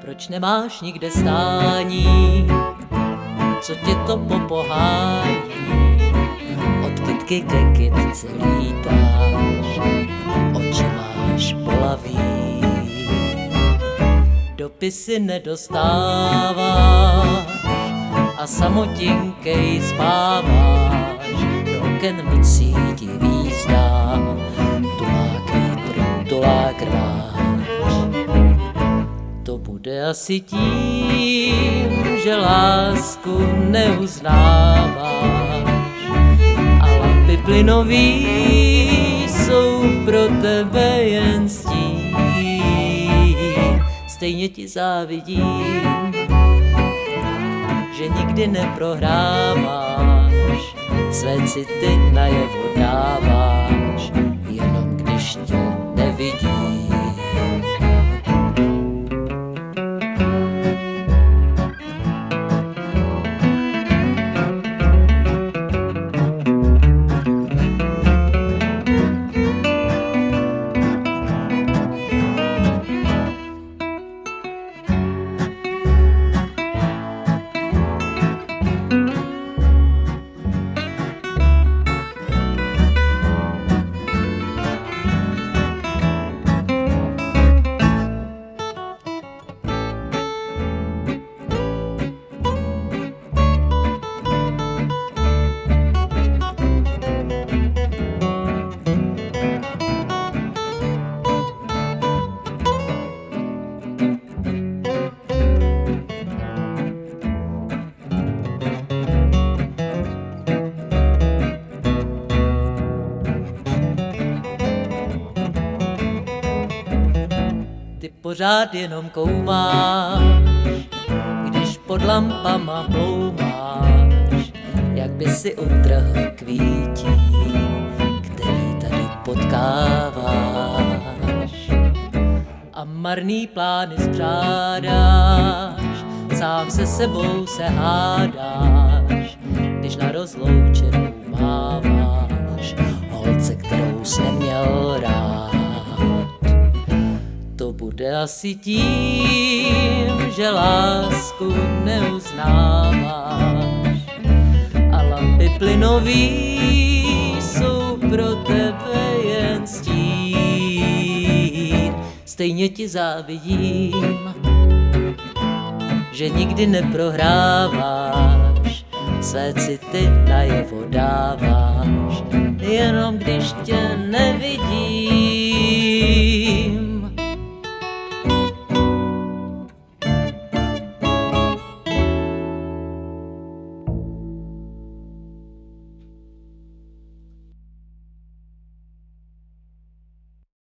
Proč nemáš nikde stání, co tě to popohání? Od kytky ke kytce lítáš, oči máš bolavý, dopisy nedostáváš a samotinkej spáváš, do oken nocí ti výzdá tulák vítr, tulák ráč. To bude asi tím, že lásku neuznáváš a lampy plynový jsou pro tebe jen stín. Stejně ti závidím, že nikdy neprohráváš, své city najevo dáváš, jenom když tě nevidím. Ty pořád jenom koumáš, když pod lampama ploumáš, jak by si utrhl kvítí, který tady potkáváš. A marný plány spřádáš, sám se sebou se hádáš, když na rozloučenou máváš holce, kterou jsi neměl rád. To bude asi tím, že lásku neuznáváš a lampy plynový jsou pro tebe jen stín. Stejně ti závidím, že nikdy neprohráváš, své city najevo dáváš, jenom když tě